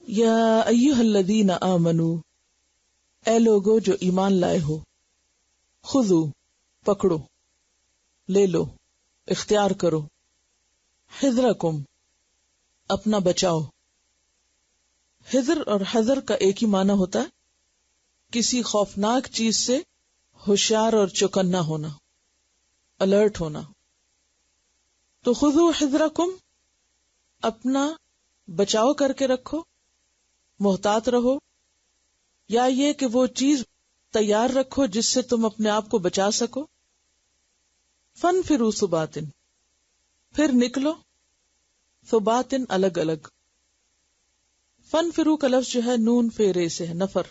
یا ایھا الذین آمنوا، اے لوگو جو ایمان لائے ہو، خذوا پکڑو، لے لو، اختیار کرو، حذرکم اپنا بچاؤ۔ حذر اور حذر کا ایک ہی معنی ہوتا ہے کسی خوفناک چیز سے ہوشیار اور چوکنا ہونا، الرٹ ہونا۔ تو خذوا حذرکم، اپنا بچاؤ کر کے رکھو، محتاط رہو، یا یہ کہ وہ چیز تیار رکھو جس سے تم اپنے آپ کو بچا سکو۔ فانفروا ثبات، پھر نکلو ثبات الگ الگ۔ فانفروا کا لفظ جو ہے نون فیرے سے ہے، نفر،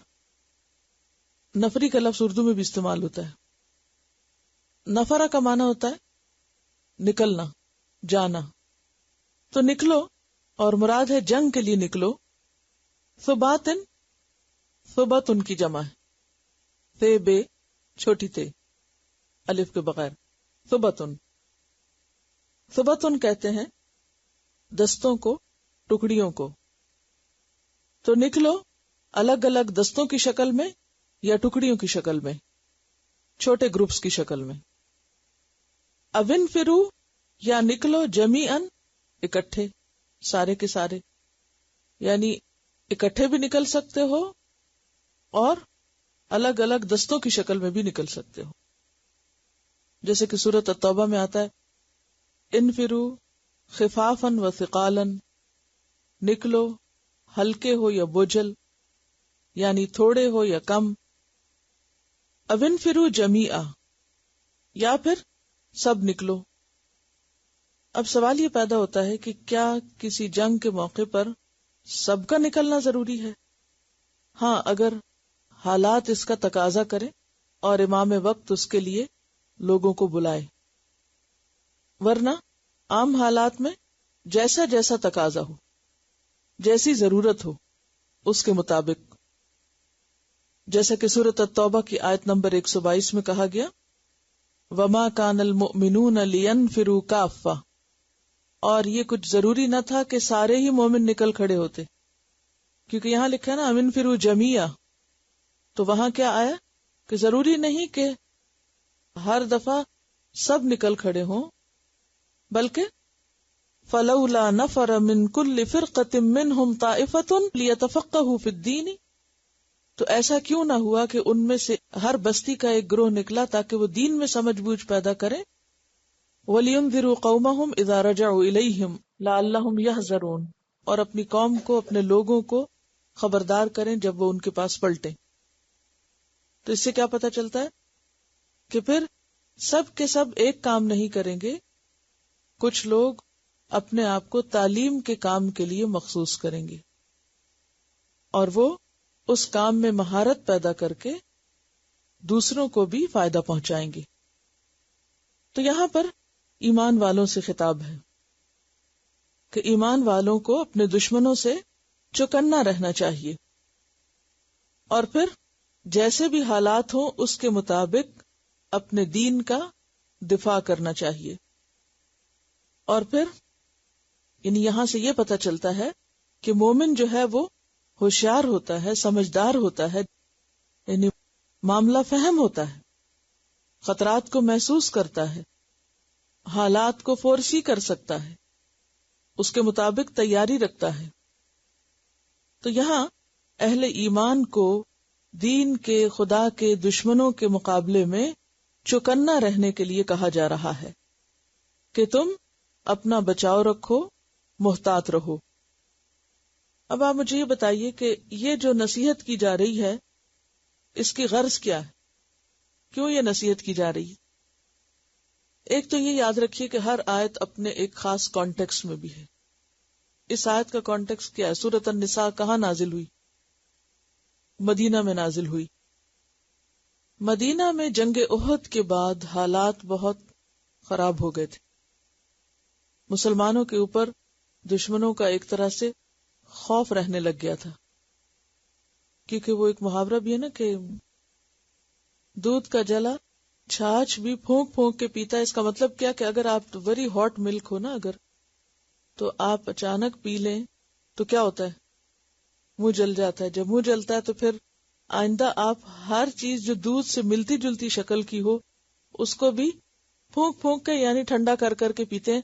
نفری کا لفظ اردو میں بھی استعمال ہوتا ہے۔ نفرہ کا معنی ہوتا ہے نکلنا، جانا۔ تو نکلو، اور مراد ہے جنگ کے لیے نکلو۔ ثباتن، ثبت ان کی جمع ہے، تے بے چھوٹی تے الف کے بغیر، ثبتن۔ ثبتن کہتے ہیں دستوں کو، ٹکڑیوں کو۔ تو نکلو الگ الگ دستوں کی شکل میں یا ٹکڑیوں کی شکل میں، چھوٹے گروپس کی شکل میں۔ اوِنفروا، یا نکلو جمیعاً اکٹھے، سارے کے سارے، یعنی اکٹھے بھی نکل سکتے ہو اور الگ الگ دستوں کی شکل میں بھی نکل سکتے ہو، جیسے کہ سورۃ التوبہ میں آتا ہے انفروا خفافا و ثقالا، نکلو ہلکے ہو یا بوجھل، یعنی تھوڑے ہو یا کم۔ اوِنفروا جمیعا، یا پھر سب نکلو۔ اب سوال یہ پیدا ہوتا ہے کہ کیا کسی جنگ کے موقع پر سب کا نکلنا ضروری ہے؟ ہاں، اگر حالات اس کا تقاضا کرے اور امام وقت اس کے لیے لوگوں کو بلائے، ورنہ عام حالات میں جیسا جیسا تقاضا ہو، جیسی ضرورت ہو، اس کے مطابق، جیسا کہ سورۃ التوبہ کی آیت نمبر 122 میں کہا گیا وَمَا كَانَ الْمُؤْمِنُونَ لِيَنْفِرُوا كَافَّةً، اور یہ کچھ ضروری نہ تھا کہ سارے ہی مومن نکل کھڑے ہوتے، کیونکہ یہاں لکھا ہے نا انفروا جمیعا، تو وہاں کیا آیا کہ ضروری نہیں کہ ہر دفعہ سب نکل کھڑے ہوں، بلکہ فَلَوْلَا نَفَرَ مِن كُلِّ فِرْقَةٍ مِّنْهُمْ طَائِفَةٌ لِيَتَفَقَّهُوا فِي الدِّينِ، تو ایسا کیوں نہ ہوا کہ ان میں سے ہر بستی کا ایک گروہ نکلا تاکہ وہ دین میں سمجھ بوجھ پیدا کرے۔ وَلِيُنذِرُوا قَوْمَهُمْ إِذَا رَجَعُوا إِلَيْهِمْ لَعَلَّهُمْ يَحْذَرُونَ، اور اپنی قوم کو، اپنے لوگوں کو خبردار کریں جب وہ ان کے پاس پلٹیں۔ تو اس سے کیا پتہ چلتا ہے کہ پھر سب کے سب ایک کام نہیں کریں گے، کچھ لوگ اپنے آپ کو تعلیم کے کام کے لیے مخصوص کریں گے، اور وہ اس کام میں مہارت پیدا کر کے دوسروں کو بھی فائدہ پہنچائیں گے۔ تو یہاں پر ایمان والوں سے خطاب ہے کہ ایمان والوں کو اپنے دشمنوں سے چوکنا رہنا چاہیے، اور پھر جیسے بھی حالات ہوں اس کے مطابق اپنے دین کا دفاع کرنا چاہیے۔ اور پھر یعنی یہاں سے یہ پتہ چلتا ہے کہ مومن جو ہے وہ ہوشیار ہوتا ہے، سمجھدار ہوتا ہے، یعنی معاملہ فہم ہوتا ہے، خطرات کو محسوس کرتا ہے، حالات کو فورسی کر سکتا ہے، اس کے مطابق تیاری رکھتا ہے۔ تو یہاں اہل ایمان کو دین کے، خدا کے دشمنوں کے مقابلے میں چوکنا رہنے کے لیے کہا جا رہا ہے کہ تم اپنا بچاؤ رکھو، محتاط رہو۔ اب آپ مجھے یہ بتائیے کہ یہ جو نصیحت کی جا رہی ہے اس کی غرض کیا ہے؟ کیوں یہ نصیحت کی جا رہی ہے؟ ایک تو یہ یاد رکھیے کہ ہر آیت اپنے ایک خاص کانٹیکسٹ میں بھی ہے۔ اس آیت کا کانٹیکسٹ کیا ہے؟ سورۃ النساء کہاں نازل ہوئی؟ مدینہ میں نازل ہوئی۔ مدینہ میں جنگ احد کے بعد حالات بہت خراب ہو گئے تھے، مسلمانوں کے اوپر دشمنوں کا ایک طرح سے خوف رہنے لگ گیا تھا، کیونکہ وہ ایک محاورہ بھی ہے نا کہ دودھ کا جلا چھاچھ بھی پھونک پھونک کے پیتا ہے۔ اس کا مطلب کیا کہ اگر آپ ویری ہاٹ ملک ہو نا، اگر تو آپ اچانک پی لیں تو کیا ہوتا ہے؟ منہ جل جاتا ہے. جب منہ جلتا ہے تو پھر آئندہ آپ ہر چیز جو دودھ سے ملتی جلتی شکل کی ہو اس کو بھی پھونک پھونک کے یعنی ٹھنڈا کر کر کے پیتے ہیں،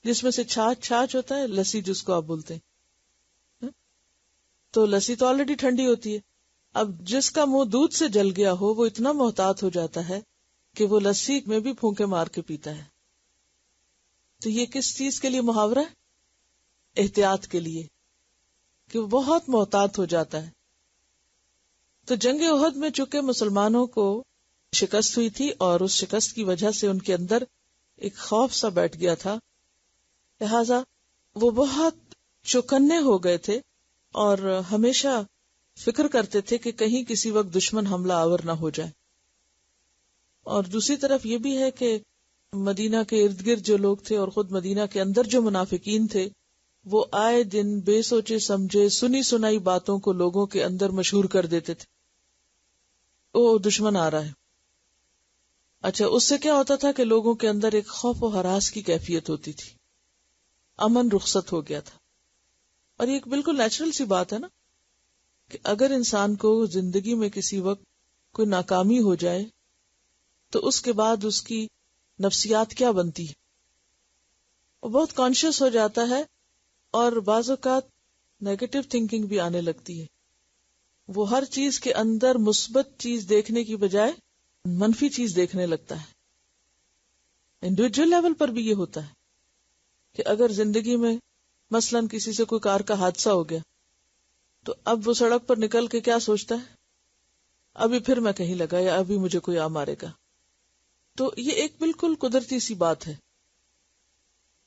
جس میں سے چھاچھ ہوتا ہے، لسی جس کو آپ بولتے ہیں. تو لسی تو آلریڈی ٹھنڈی ہوتی ہے. اب جس کا منہ دودھ سے جل گیا ہو وہ اتنا محتاط ہو جاتا ہے کہ وہ لسی میں بھی پھونکے مار کے پیتا ہے. تو یہ کس چیز کے لیے محاورہ ہے؟ احتیاط کے لیے، کہ وہ بہت محتاط ہو جاتا ہے. تو جنگ احد میں چونکہ مسلمانوں کو شکست ہوئی تھی اور اس شکست کی وجہ سے ان کے اندر ایک خوف سا بیٹھ گیا تھا، لہذا وہ بہت چوکنے ہو گئے تھے اور ہمیشہ فکر کرتے تھے کہ کہیں کسی وقت دشمن حملہ آور نہ ہو جائے. اور دوسری طرف یہ بھی ہے کہ مدینہ کے ارد گرد جو لوگ تھے اور خود مدینہ کے اندر جو منافقین تھے وہ آئے دن بے سوچے سمجھے سنی سنائی باتوں کو لوگوں کے اندر مشہور کر دیتے تھے. او دشمن آ رہا ہے. اچھا، اس سے کیا ہوتا تھا کہ لوگوں کے اندر ایک خوف و ہراس کی کیفیت ہوتی تھی، امن رخصت ہو گیا تھا. اور یہ ایک بالکل نیچرل سی بات ہے نا کہ اگر انسان کو زندگی میں کسی وقت کوئی ناکامی ہو جائے تو اس کے بعد اس کی نفسیات کیا بنتی ہے، وہ بہت کانشیس ہو جاتا ہے اور بعض اوقات نیگیٹو تھنکنگ بھی آنے لگتی ہے. وہ ہر چیز کے اندر مثبت چیز دیکھنے کی بجائے منفی چیز دیکھنے لگتا ہے. انڈیویجول لیول پر بھی یہ ہوتا ہے کہ اگر زندگی میں مثلاً کسی سے کوئی کار کا حادثہ ہو گیا تو اب وہ سڑک پر نکل کے کیا سوچتا ہے، ابھی پھر میں کہیں لگا یا ابھی مجھے کوئی آ مارے گا. تو یہ ایک بالکل قدرتی سی بات ہے.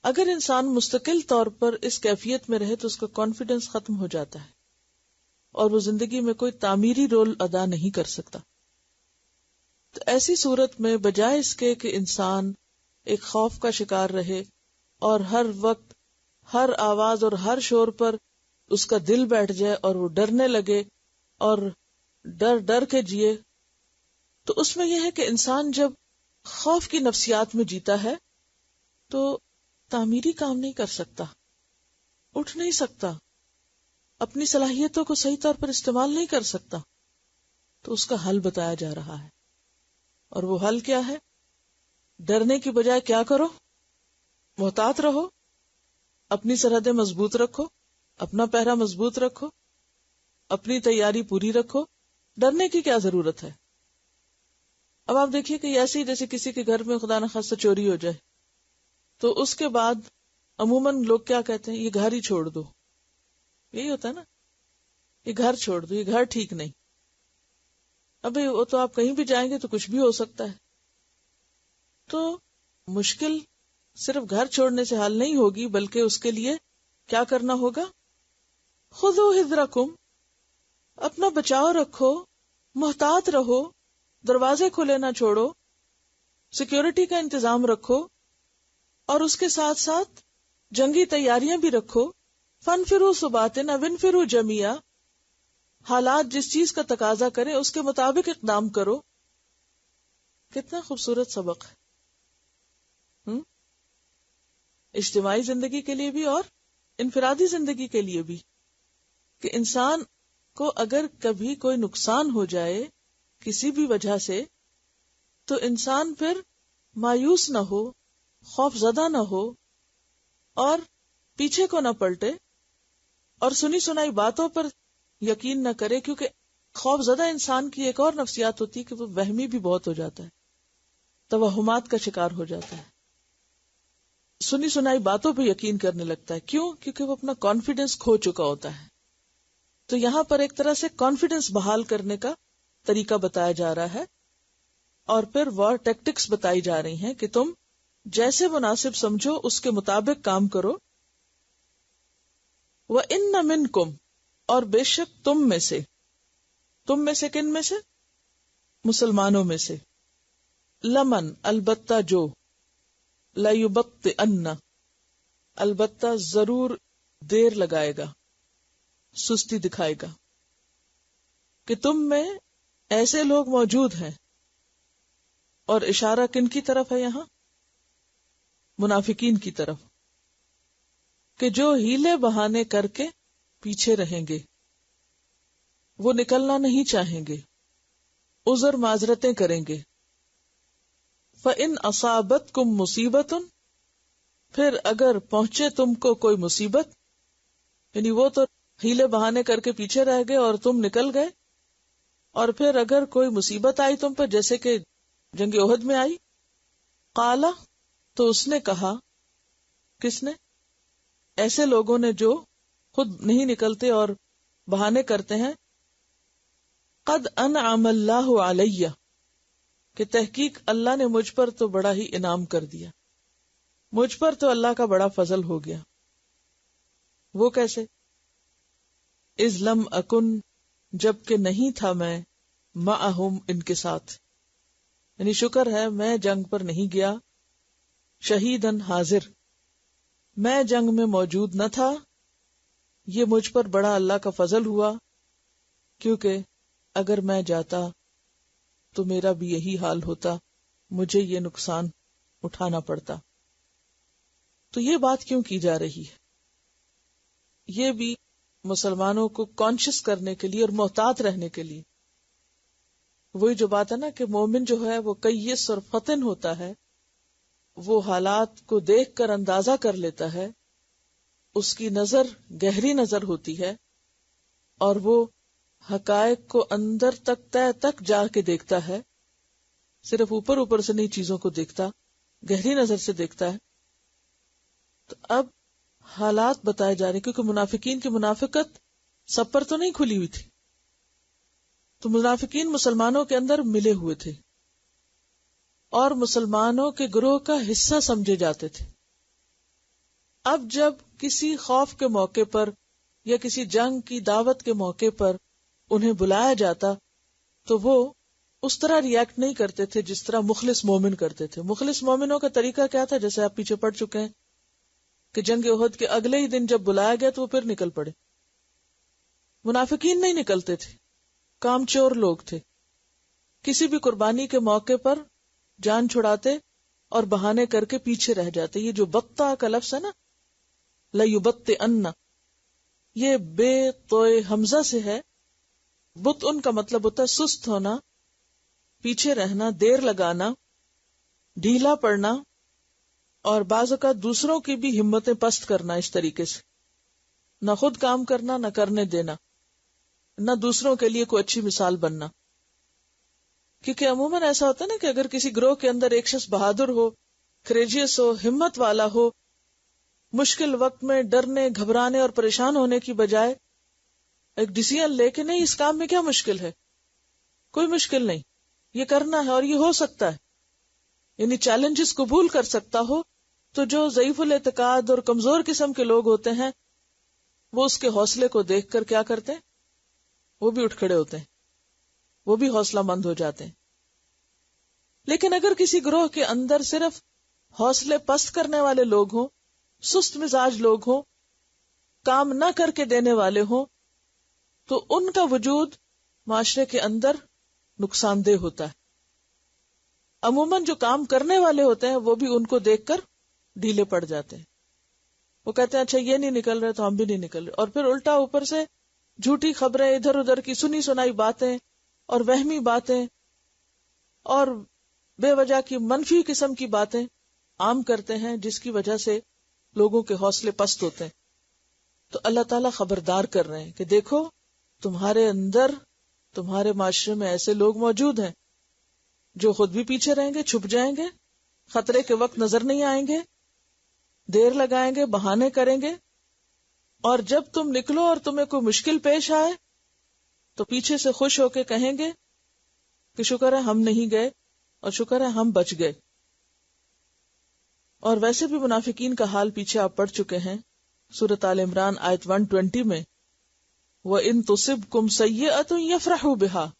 اگر انسان مستقل طور پر اس کیفیت میں رہے تو اس کا کانفیڈنس ختم ہو جاتا ہے اور وہ زندگی میں کوئی تعمیری رول ادا نہیں کر سکتا. تو ایسی صورت میں بجائے اس کے کہ انسان ایک خوف کا شکار رہے اور ہر وقت ہر آواز اور ہر شور پر اس کا دل بیٹھ جائے اور وہ ڈرنے لگے اور ڈر ڈر کے جیے، تو اس میں یہ ہے کہ انسان جب خوف کی نفسیات میں جیتا ہے تو تعمیری کام نہیں کر سکتا، اٹھ نہیں سکتا، اپنی صلاحیتوں کو صحیح طور پر استعمال نہیں کر سکتا. تو اس کا حل بتایا جا رہا ہے، اور وہ حل کیا ہے؟ ڈرنے کی بجائے کیا کرو؟ محتاط رہو، اپنی سرحدیں مضبوط رکھو، اپنا پہرا مضبوط رکھو، اپنی تیاری پوری رکھو. ڈرنے کی کیا ضرورت ہے؟ اب آپ دیکھیے کہ ایسے ہی جیسے کسی کے گھر میں خدا نخواستہ چوری ہو جائے تو اس کے بعد عموماً لوگ کیا کہتے ہیں؟ یہ گھر ہی چھوڑ دو. یہی ہوتا ہے نا، یہ گھر چھوڑ دو، یہ گھر ٹھیک نہیں. ابھی وہ تو آپ کہیں بھی جائیں گے تو کچھ بھی ہو سکتا ہے. تو مشکل صرف گھر چھوڑنے سے حل نہیں ہوگی، بلکہ اس کے لیے کیا کرنا ہوگا؟ خذوا حذرکم، اپنا بچاؤ رکھو، محتاط رہو، دروازے کھلے نہ چھوڑو، سیکیورٹی کا انتظام رکھو، اور اس کے ساتھ ساتھ جنگی تیاریاں بھی رکھو. فانفروا ثباتن او انفروا جمیعا، حالات جس چیز کا تقاضا کریں اس کے مطابق اقدام کرو. کتنا خوبصورت سبق ہے اجتماعی زندگی کے لیے بھی اور انفرادی زندگی کے لیے بھی، کہ انسان کو اگر کبھی کوئی نقصان ہو جائے کسی بھی وجہ سے تو انسان پھر مایوس نہ ہو، خوف زدہ نہ ہو اور پیچھے کو نہ پلٹے اور سنی سنائی باتوں پر یقین نہ کرے. کیونکہ خوف زدہ انسان کی ایک اور نفسیات ہوتی ہے کہ وہ وہمی بھی بہت ہو جاتا ہے، توہمات کا شکار ہو جاتا ہے، سنی سنائی باتوں پہ یقین کرنے لگتا ہے. کیوں؟ کیونکہ وہ اپنا کانفیڈنس کھو چکا ہوتا ہے. تو یہاں پر ایک طرح سے کانفیڈنس بحال کرنے کا طریقہ بتایا جا رہا ہے اور پھر وار ٹیکٹکس بتائی جا رہی ہیں کہ تم جیسے مناسب سمجھو اس کے مطابق کام کرو. وَإِنَّ مِنْكُمْ، اور بے شک تم میں سے کن میں سے؟ مسلمانوں میں سے. لمن، البتہ جو، لَيُبَطِّئَنَّ، البتہ ضرور دیر لگائے گا، سستی دکھائے گا. کہ تم میں ایسے لوگ موجود ہیں، اور اشارہ کن کی طرف ہے یہاں؟ منافقین کی طرف، کہ جو ہیلے بہانے کر کے پیچھے رہیں گے. وہ نکلنا نہیں چاہیں گے، عذر معذرتیں کریں گے. فَإِنْ أَصَابَتْكُمْ مُصِيبَةٌ، پھر اگر پہنچے تم کو کوئی مصیبت، یعنی وہ تو ہیلے بہانے کر کے پیچھے رہ گئے اور تم نکل گئے، اور پھر اگر کوئی مصیبت آئی تم پر، جیسے کہ جنگ احد میں آئی، قالا، تو اس نے کہا، کس نے؟ ایسے لوگوں نے جو خود نہیں نکلتے اور بہانے کرتے ہیں، قد انعم اللہ علیہ، کہ تحقیق اللہ نے مجھ پر تو بڑا ہی انعام کر دیا، مجھ پر تو اللہ کا بڑا فضل ہو گیا. وہ کیسے؟ اذ لم اکن، جب کہ نہیں تھا میں، معہم، ان کے ساتھ، یعنی شکر ہے میں جنگ پر نہیں گیا، شہیدن، حاضر، میں جنگ میں موجود نہ تھا. یہ مجھ پر بڑا اللہ کا فضل ہوا، کیونکہ اگر میں جاتا تو میرا بھی یہی حال ہوتا، مجھے یہ نقصان اٹھانا پڑتا. تو یہ بات کیوں کی جا رہی ہے؟ یہ بھی مسلمانوں کو کانشیس کرنے کے لیے اور محتاط رہنے کے لیے. وہی جو بات ہے نا کہ مومن جو ہے وہ کیس اور فطن ہوتا ہے، وہ حالات کو دیکھ کر اندازہ کر لیتا ہے، اس کی نظر گہری نظر ہوتی ہے، اور وہ حقائق کو اندر تک تہ تک جا کے دیکھتا ہے، صرف اوپر اوپر سے نہیں چیزوں کو دیکھتا، گہری نظر سے دیکھتا ہے. تو اب حالات بتائے جا رہے کیونکہ منافقین کی منافقت سب پر تو نہیں کھلی ہوئی تھی، تو منافقین مسلمانوں کے اندر ملے ہوئے تھے اور مسلمانوں کے گروہ کا حصہ سمجھے جاتے تھے. اب جب کسی خوف کے موقع پر یا کسی جنگ کی دعوت کے موقع پر انہیں بلایا جاتا تو وہ اس طرح ریئیکٹ نہیں کرتے تھے جس طرح مخلص مومن کرتے تھے. مخلص مومنوں کا طریقہ کیا تھا؟ جیسے آپ پیچھے پڑ چکے ہیں کہ جنگ احد کے اگلے ہی دن جب بلایا گیا تو وہ پھر نکل پڑے. منافقین نہیں نکلتے تھے، کام چور لوگ تھے، کسی بھی قربانی کے موقع پر جان چھڑاتے اور بہانے کر کے پیچھے رہ جاتے. یہ جو بطہ کا لفظ ہے نا، لَيُبَطِّئَنَّ، یہ بے توئے حمزہ سے ہے. بت ان کا مطلب ہوتا ہے سست ہونا، پیچھے رہنا، دیر لگانا، ڈھیلا پڑنا، اور بعض اوقات دوسروں کی بھی ہمتیں پست کرنا. اس طریقے سے نہ خود کام کرنا، نہ کرنے دینا، نہ دوسروں کے لیے کوئی اچھی مثال بننا. کیونکہ عموماً ایسا ہوتا ہے نا کہ اگر کسی گروہ کے اندر ایک شخص بہادر ہو، کریجیس ہو، ہمت والا ہو، مشکل وقت میں ڈرنے، گھبرانے اور پریشان ہونے کی بجائے ایک ڈیسیژن لے کے نہیں، اس کام میں کیا مشکل ہے، کوئی مشکل نہیں، یہ کرنا ہے اور یہ ہو سکتا ہے، یعنی چیلنجز قبول کر سکتا ہو، تو جو ضعیف الاعتقاد اور کمزور قسم کے لوگ ہوتے ہیں وہ اس کے حوصلے کو دیکھ کر کیا کرتے ہیں؟ وہ بھی اٹھ کھڑے ہوتے ہیں، وہ بھی حوصلہ مند ہو جاتے ہیں. لیکن اگر کسی گروہ کے اندر صرف حوصلے پست کرنے والے لوگ ہوں، سست مزاج لوگ ہوں، کام نہ کر کے دینے والے ہوں، تو ان کا وجود معاشرے کے اندر نقصان دہ ہوتا ہے. عموماً جو کام کرنے والے ہوتے ہیں وہ بھی ان کو دیکھ کر ڈھیلے پڑ جاتے ہیں. وہ کہتے ہیں اچھا یہ نہیں نکل رہے تو ہم بھی نہیں نکل رہے، اور پھر الٹا اوپر سے جھوٹی خبریں، ادھر ادھر کی سنی سنائی باتیں اور وہمی باتیں اور بے وجہ کی منفی قسم کی باتیں عام کرتے ہیں، جس کی وجہ سے لوگوں کے حوصلے پست ہوتے ہیں. تو اللہ تعالیٰ خبردار کر رہے ہیں کہ دیکھو تمہارے اندر، تمہارے معاشرے میں ایسے لوگ موجود ہیں جو خود بھی پیچھے رہیں گے، چھپ جائیں گے، خطرے کے وقت نظر نہیں آئیں گے، دیر لگائیں گے، بہانے کریں گے، اور جب تم نکلو اور تمہیں کوئی مشکل پیش آئے تو پیچھے سے خوش ہو کے کہیں گے کہ شکر ہے ہم نہیں گئے اور شکر ہے ہم بچ گئے. اور ویسے بھی منافقین کا حال پیچھے آپ پڑھ چکے ہیں سورۃ آل عمران آیت 120 میں، وَإِن تُصِبْكُمْ سَيِّئَةٌ يَفْرَحُوا بِهَا،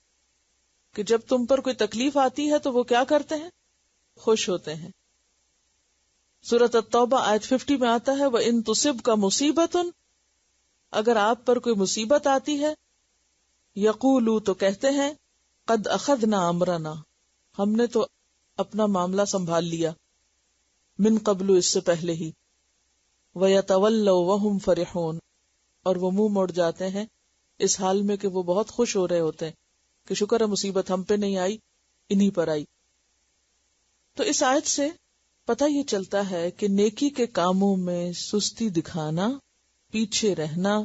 کہ جب تم پر کوئی تکلیف آتی ہے تو وہ کیا کرتے ہیں؟ خوش ہوتے ہیں. سورۃ التوبہ آیت 50 میں آتا ہے وَإِن تُصِبْكَ مُصِيبَةٌ، اگر آپ پر کوئی مصیبت آتی ہے، یقولوا، تو کہتے ہیں، قد اخذنا امرنا، ہم نے تو اپنا معاملہ سنبھال لیا، من قبل، اس سے پہلے ہی، وَيَتَوَلَّوْا وَهُمْ فَرِحُونَ، اور وہ منہ موڑ جاتے ہیں اس حال میں کہ وہ بہت خوش ہو رہے ہوتے ہیں کہ شکر ہے مصیبت ہم پہ نہیں آئی، انہی پر آئی. تو اس آیت سے پتہ یہ چلتا ہے کہ نیکی کے کاموں میں سستی دکھانا، پیچھے رہنا،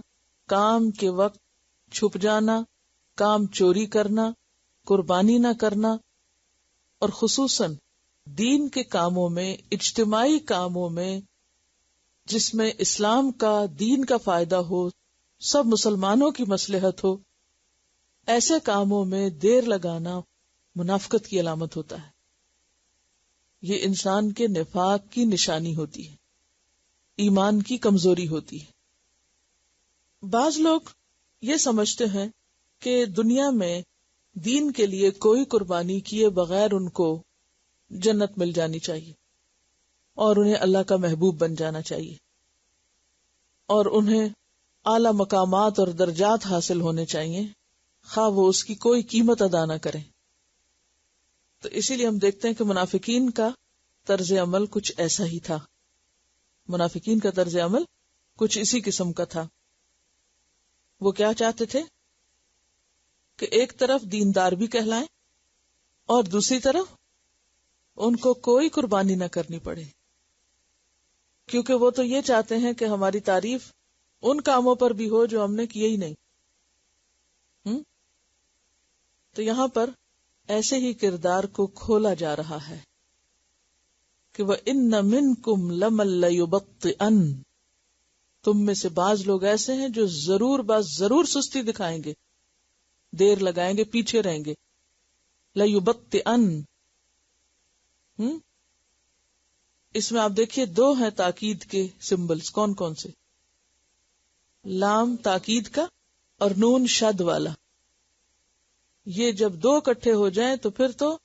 کام کے وقت چھپ جانا، کام چوری کرنا، قربانی نہ کرنا، اور خصوصاً دین کے کاموں میں، اجتماعی کاموں میں جس میں اسلام کا، دین کا فائدہ ہو، سب مسلمانوں کی مصلحت ہو، ایسے کاموں میں دیر لگانا منافقت کی علامت ہوتا ہے. یہ انسان کے نفاق کی نشانی ہوتی ہے، ایمان کی کمزوری ہوتی ہے. بعض لوگ یہ سمجھتے ہیں کہ دنیا میں دین کے لیے کوئی قربانی کیے بغیر ان کو جنت مل جانی چاہیے، اور انہیں اللہ کا محبوب بن جانا چاہیے، اور انہیں اعلی مقامات اور درجات حاصل ہونے چاہیے، خواہ وہ اس کی کوئی قیمت ادا نہ کریں. تو اسی لیے ہم دیکھتے ہیں کہ منافقین کا طرز عمل کچھ ایسا ہی تھا. منافقین کا طرز عمل کچھ اسی قسم کا تھا. وہ کیا چاہتے تھے کہ ایک طرف دیندار بھی کہلائیں اور دوسری طرف ان کو کوئی قربانی نہ کرنی پڑے، کیونکہ وہ تو یہ چاہتے ہیں کہ ہماری تعریف ان کاموں پر بھی ہو جو ہم نے کیے ہی نہیں. تو یہاں پر ایسے ہی کردار کو کھولا جا رہا ہے کہ وَإِنَّ مِنْكُمْ لَمَن لَيُبَطِّئَنَّ، تم میں سے بعض لوگ ایسے ہیں جو ضرور سستی دکھائیں گے، دیر لگائیں گے، پیچھے رہیں گے. لَيُبَطِّئَنَّ، اس میں آپ دیکھیے دو ہیں تاکید کے سمبلز. کون کون سے؟ لام تاکید کا اور نون شد والا. یہ جب دو اکٹھے ہو جائیں تو پھر تو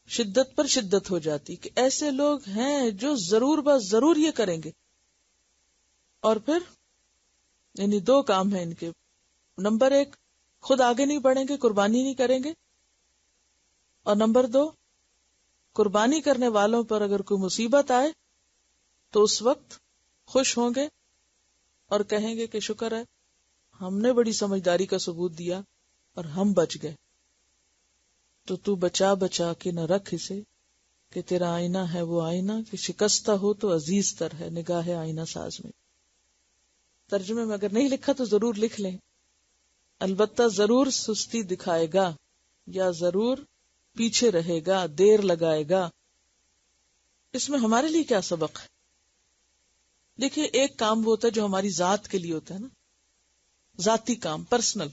شدت پر شدت ہو جاتی کہ ایسے لوگ ہیں جو ضرور یہ کریں گے. اور پھر یعنی دو کام ہیں ان کے. نمبر ایک، خود آگے نہیں بڑھیں گے، قربانی نہیں کریں گے. اور نمبر دو، قربانی کرنے والوں پر اگر کوئی مصیبت آئے تو اس وقت خوش ہوں گے اور کہیں گے کہ شکر ہے ہم نے بڑی سمجھداری کا ثبوت دیا اور ہم بچ گئے. تو بچا کے نہ رکھ اسے کہ تیرا آئینہ ہے وہ آئینہ کہ شکستہ ہو تو عزیز تر ہے نگاہ آئینہ ساز میں. ترجمے میں اگر نہیں لکھا تو ضرور لکھ لیں. البتہ ضرور سستی دکھائے گا یا ضرور پیچھے رہے گا، دیر لگائے گا. اس میں ہمارے لیے کیا سبق ہے؟ دیکھیے، ایک کام وہ ہوتا ہے جو ہماری ذات کے لیے ہوتا ہے نا، ذاتی کام، پرسنل،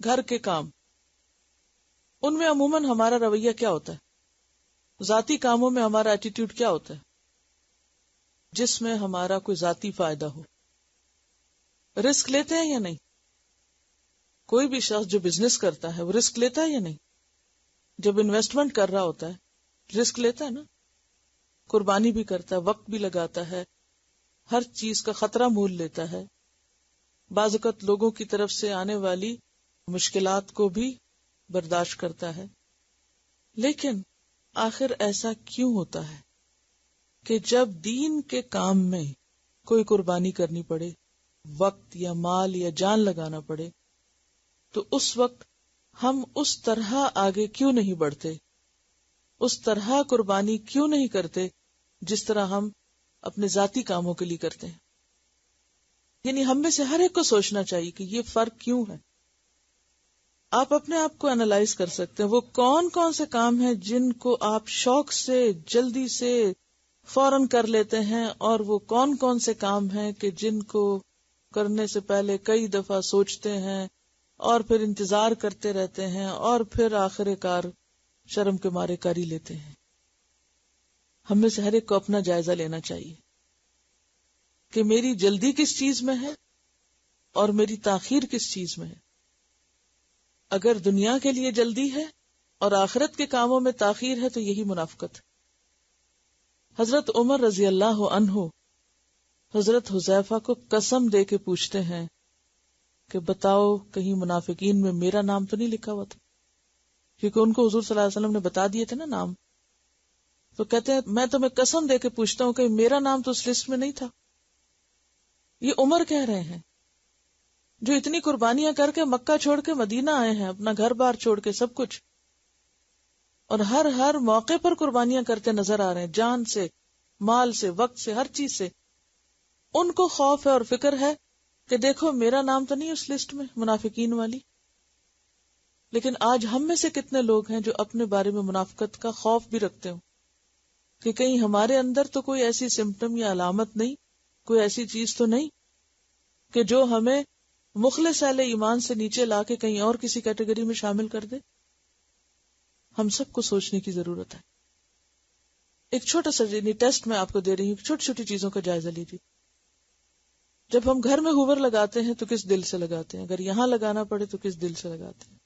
گھر کے کام. ان میں عموماً ہمارا رویہ کیا ہوتا ہے؟ ذاتی کاموں میں ہمارا ایٹیٹیوڈ کیا ہوتا ہے؟ جس میں ہمارا کوئی ذاتی فائدہ ہو. رسک لیتے ہیں یا نہیں؟ کوئی بھی شخص جو بزنس کرتا ہے وہ رسک لیتا ہے یا نہیں؟ جب انویسٹمنٹ کر رہا ہوتا ہے رسک لیتا ہے نا، قربانی بھی کرتا ہے، وقت بھی لگاتا ہے، ہر چیز کا خطرہ مول لیتا ہے. بعض اوقات لوگوں کی طرف سے آنے والی مشکلات کو بھی برداشت کرتا ہے. لیکن آخر ایسا کیوں ہوتا ہے کہ جب دین کے کام میں کوئی قربانی کرنی پڑے، وقت یا مال یا جان لگانا پڑے، تو اس وقت ہم اس طرح آگے کیوں نہیں بڑھتے، اس طرح قربانی کیوں نہیں کرتے جس طرح ہم اپنے ذاتی کاموں کے لیے کرتے ہیں؟ یعنی ہم میں سے ہر ایک کو سوچنا چاہیے کہ یہ فرق کیوں ہے. آپ اپنے آپ کو انالائز کر سکتے ہیں. وہ کون کون سے کام ہیں جن کو آپ شوق سے، جلدی سے، فوراً کر لیتے ہیں، اور وہ کون کون سے کام ہیں کہ جن کو کرنے سے پہلے کئی دفعہ سوچتے ہیں اور پھر انتظار کرتے رہتے ہیں اور پھر آخر کار شرم کے مارے کر ہی لیتے ہیں. ہم میں سے ہر ایک کو اپنا جائزہ لینا چاہیے کہ میری جلدی کس چیز میں ہے اور میری تاخیر کس چیز میں ہے. اگر دنیا کے لیے جلدی ہے اور آخرت کے کاموں میں تاخیر ہے تو یہی منافقت ہے. حضرت عمر رضی اللہ عنہ حضرت حذیفہ کو قسم دے کے پوچھتے ہیں کہ بتاؤ کہیں منافقین میں میرا نام تو نہیں لکھا ہوا تھا، کیونکہ ان کو حضور صلی اللہ علیہ وسلم نے بتا دیے تھے نا نام. تو کہتے ہیں میں تمہیں قسم دے کے پوچھتا ہوں کہ میرا نام تو اس لسٹ میں نہیں تھا. یہ عمر کہہ رہے ہیں جو اتنی قربانیاں کر کے مکہ چھوڑ کے مدینہ آئے ہیں، اپنا گھر بار چھوڑ کے سب کچھ، اور ہر موقع پر قربانیاں کرتے نظر آ رہے ہیں، جان سے، مال سے، وقت سے، ہر چیز سے. ان کو خوف ہے اور فکر ہے کہ دیکھو میرا نام تو نہیں اس لسٹ میں منافقین والی. لیکن آج ہم میں سے کتنے لوگ ہیں جو اپنے بارے میں منافقت کا خوف بھی رکھتے ہوں کہ کہیں ہمارے اندر تو کوئی ایسی سمپٹم یا علامت نہیں، کوئی ایسی چیز تو نہیں کہ جو ہمیں مخلص اہل ایمان سے نیچے لا کے کہیں اور کسی کیٹیگری میں شامل کر دے. ہم سب کو سوچنے کی ضرورت ہے. ایک چھوٹا سا ٹیسٹ میں آپ کو دے رہی ہوں، چھوٹی چھوٹی چیزوں کا جائزہ لیجیے. جب ہم گھر میں ہوور لگاتے ہیں تو کس دل سے لگاتے ہیں؟ اگر یہاں لگانا پڑے تو کس دل سے لگاتے ہیں؟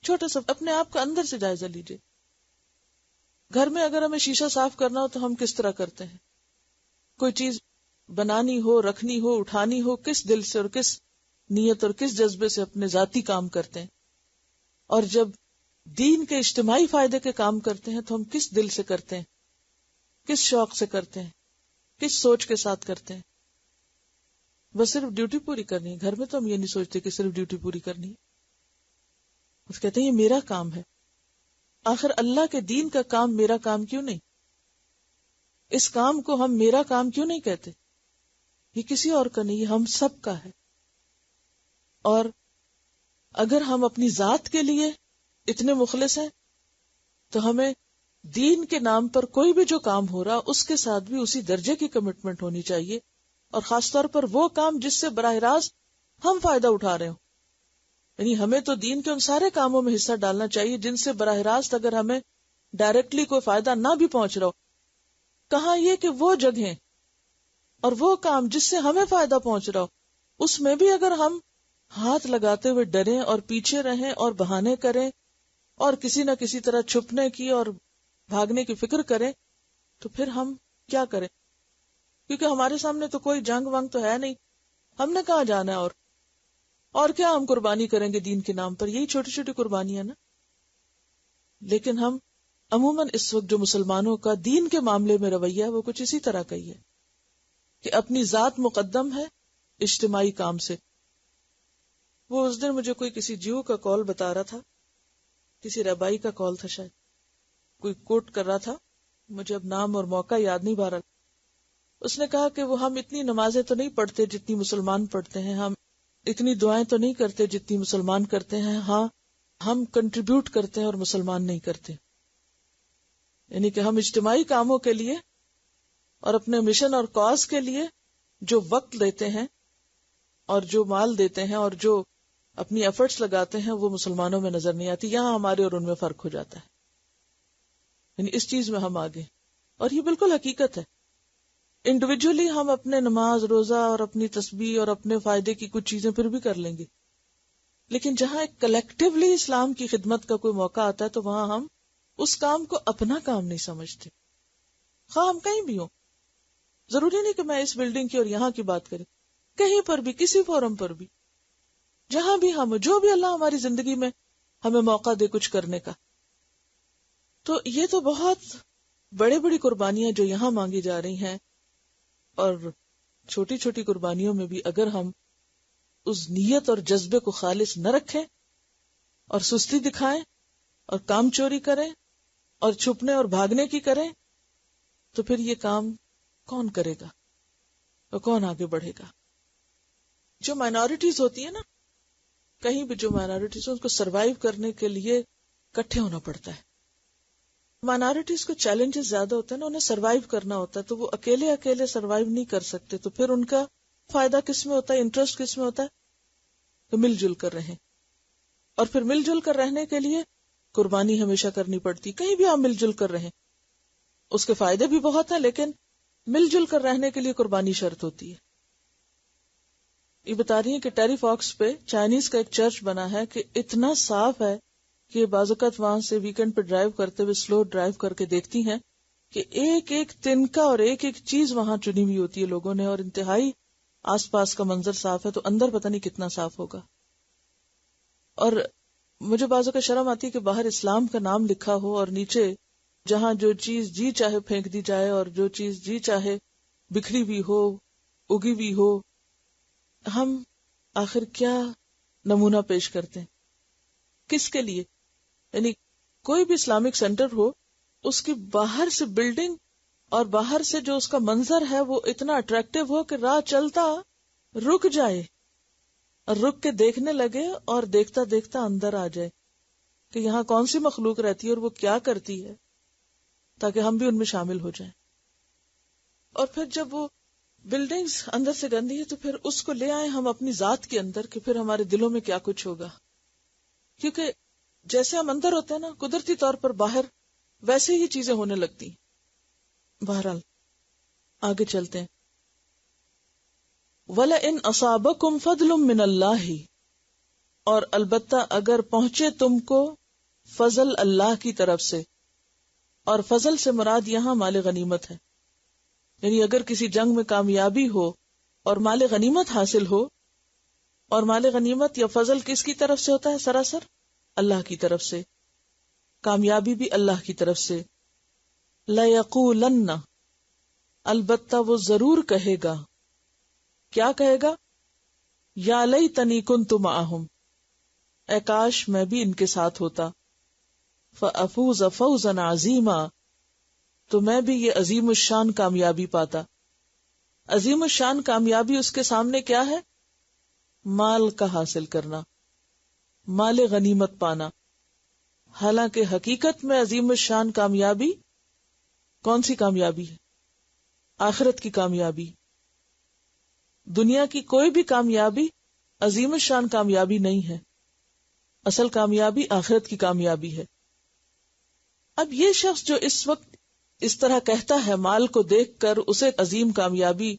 چھوٹا سا اپنے آپ کا اندر سے جائزہ لیجیے. گھر میں اگر ہمیں شیشہ صاف کرنا ہو تو ہم کس طرح کرتے ہیں؟ کوئی چیز بنانی ہو، رکھنی ہو، اٹھانی ہو، کس دل سے اور کس نیت اور کس جذبے سے اپنے ذاتی کام کرتے ہیں؟ اور جب دین کے اجتماعی فائدے کے کام کرتے ہیں تو ہم کس دل سے کرتے ہیں، کس شوق سے کرتے ہیں، کس سوچ کے ساتھ کرتے ہیں؟ بس صرف ڈیوٹی پوری کرنی ہے. گھر میں تو ہم یہ نہیں سوچتے کہ صرف ڈیوٹی پوری کرنی ہے. اس کہتے ہیں یہ میرا کام ہے. آخر اللہ کے دین کا کام میرا کام کیوں نہیں؟ اس کام کو ہم میرا کام کیوں نہیں کہتے؟ یہ کسی اور کا نہیں، یہ ہم سب کا ہے. اور اگر ہم اپنی ذات کے لیے اتنے مخلص ہیں تو ہمیں دین کے نام پر کوئی بھی جو کام ہو رہا اس کے ساتھ بھی اسی درجے کی کمٹمنٹ ہونی چاہیے. اور خاص طور پر وہ کام جس سے براہ راست ہم فائدہ اٹھا رہے ہوں. یعنی ہمیں تو دین کے ان سارے کاموں میں حصہ ڈالنا چاہیے جن سے براہ راست اگر ہمیں ڈائریکٹلی کوئی فائدہ نہ بھی پہنچ رہا ہو. کہاں یہ کہ وہ جگہیں اور وہ کام جس سے ہمیں فائدہ پہنچ رہا ہو اس میں بھی اگر ہم ہاتھ لگاتے ہوئے ڈریں اور پیچھے رہیں اور بہانے کریں اور کسی نہ کسی طرح چھپنے کی اور بھاگنے کی فکر کریں تو پھر ہم کیا کریں؟ کیونکہ ہمارے سامنے تو کوئی جنگ ونگ تو ہے نہیں، ہم نے کہاں جانا ہے اور کیا ہم قربانی کریں گے دین کے نام پر؟ یہی چھوٹی چھوٹی قربانیاں نا. لیکن ہم عموماً اس وقت جو مسلمانوں کا دین کے معاملے میں رویہ ہے وہ کچھ اسی طرح کا ہی ہے کہ اپنی ذات مقدم ہے اجتماعی کام سے. وہ اس دن مجھے کوئی کسی جیو کا کال بتا رہا تھا، کسی ربائی کا کال تھا، شاید کوئی کوٹ کر رہا تھا، مجھے اب نام اور موقع یاد نہیں بہ رہا. اس نے کہا کہ وہ ہم اتنی نمازیں تو نہیں پڑھتے جتنی مسلمان پڑھتے ہیں، ہم اتنی دعائیں تو نہیں کرتے جتنی مسلمان کرتے ہیں، ہاں ہم کنٹریبیوٹ کرتے ہیں اور مسلمان نہیں کرتے. یعنی کہ ہم اجتماعی کاموں کے لیے اور اپنے مشن اور کاز کے لیے جو وقت لیتے ہیں اور جو مال دیتے ہیں اور جو اپنی ایفرٹس لگاتے ہیں وہ مسلمانوں میں نظر نہیں آتی. یہاں ہمارے اور ان میں فرق ہو جاتا ہے. یعنی اس چیز میں ہم آگے، اور یہ بالکل حقیقت ہے. انڈیویجولی ہم اپنے نماز، روزہ اور اپنی تسبیح اور اپنے فائدے کی کچھ چیزیں پھر بھی کر لیں گے، لیکن جہاں ایک کلیکٹیولی اسلام کی خدمت کا کوئی موقع آتا ہے تو وہاں ہم اس کام کو اپنا کام نہیں سمجھتے. خواہ ہم کہیں بھی ہوں، ضروری نہیں کہ میں اس بلڈنگ کی اور یہاں کی بات کریں، کہیں پر بھی، کسی فورم پر بھی، جہاں بھی ہم، جو بھی اللہ ہماری زندگی میں ہمیں موقع دے کچھ کرنے کا. تو یہ تو بہت بڑے بڑی قربانیاں جو یہاں مانگی جا رہی ہیں، اور چھوٹی چھوٹی قربانیوں میں بھی اگر ہم اس نیت اور جذبے کو خالص نہ رکھیں اور سستی دکھائیں اور کام چوری کریں اور چھپنے اور بھاگنے کی کریں تو پھر یہ کام کون کرے گا اور کون آگے بڑھے گا؟ جو مائنورٹیز ہوتی ہیں نا، کہیں بھی جو مائنورٹیز ان کو سروائیو کرنے کے لیے اکٹھے ہونا پڑتا ہے. مائنورٹیز کو چیلنجز زیادہ ہوتے ہیں نا، انہیں سروائیو کرنا ہوتا ہے تو وہ اکیلے سروائیو نہیں کر سکتے. تو پھر ان کا فائدہ کس میں ہوتا ہے، انٹرسٹ کس میں ہوتا ہے؟ تو مل جل کر رہیں. اور پھر مل جل کر رہنے کے لیے قربانی ہمیشہ کرنی پڑتی. کہیں بھی آپ مل جل کر رہیں، اس کے فائدے بھی بہت ہیں لیکن مل جل کر رہنے کے لیے قربانی شرط ہوتی ہے. یہ بتا رہی ہیں کہ ٹیری فاکس پہ چائنیز کا ایک چرچ بنا ہے کہ اتنا صاف ہے کہ بعض اوقات وہاں سے ویکنڈ پہ ڈرائیو کرتے ہوئے سلو ڈرائیو کر کے دیکھتی ہیں کہ ایک ایک تنکا اور ایک ایک چیز وہاں چنی ہوئی ہوتی ہے لوگوں نے، اور انتہائی آس پاس کا منظر صاف ہے تو اندر پتہ نہیں کتنا صاف ہوگا. اور مجھے بعضوں کا شرم آتی ہے کہ باہر اسلام کا نام لکھا ہو اور نیچے جہاں جو چیز جی چاہے پھینک دی جائے اور جو چیز جی چاہے بکھری بھی ہو، اگی بھی ہو. ہم آخر کیا نمونہ پیش کرتے ہیں؟ کس کے لیے؟ یعنی کوئی بھی اسلامک سینٹر ہو، اس کی باہر سے بلڈنگ اور باہر سے جو اس کا منظر ہے وہ اتنا اٹریکٹیو ہو کہ راہ چلتا رک جائے اور رک کے دیکھنے لگے اور دیکھتا دیکھتا اندر آ جائے کہ یہاں کون سی مخلوق رہتی ہے اور وہ کیا کرتی ہے، تاکہ ہم بھی ان میں شامل ہو جائیں۔ اور پھر جب وہ بلڈنگز اندر سے گندی ہے تو پھر اس کو لے آئیں ہم اپنی ذات کے اندر کہ پھر ہمارے دلوں میں کیا کچھ ہوگا، کیونکہ جیسے ہم اندر ہوتے ہیں نا، قدرتی طور پر باہر ویسے ہی چیزیں ہونے لگتی۔ بہرحال آگے چلتے ہیں۔ وَلَئِنْ أَصَابَكُمْ فَضْلٌ مِّنَ اللَّهِ، اور البتہ اگر پہنچے تم کو فضل اللہ کی طرف سے، اور فضل سے مراد یہاں مال غنیمت ہے، یعنی اگر کسی جنگ میں کامیابی ہو اور مال غنیمت حاصل ہو، اور مال غنیمت یا فضل کس کی طرف سے ہوتا ہے؟ سراسر اللہ کی طرف سے، کامیابی بھی اللہ کی طرف سے۔ لَيَقُولَنَّ، البتہ وہ ضرور کہے گا۔ کیا کہے گا؟ یا لیتنی کنت معہم، اے کاش میں بھی ان کے ساتھ ہوتا۔ فافوز فوزا عظیما، تو میں بھی یہ عظیم الشان کامیابی پاتا۔ عظیم الشان کامیابی اس کے سامنے کیا ہے؟ مال کا حاصل کرنا، مال غنیمت پانا۔ حالانکہ حقیقت میں عظیم الشان کامیابی کون سی کامیابی ہے؟ آخرت کی کامیابی۔ دنیا کی کوئی بھی کامیابی عظیم الشان کامیابی نہیں ہے، اصل کامیابی آخرت کی کامیابی ہے۔ اب یہ شخص جو اس وقت اس طرح کہتا ہے، مال کو دیکھ کر اسے عظیم کامیابی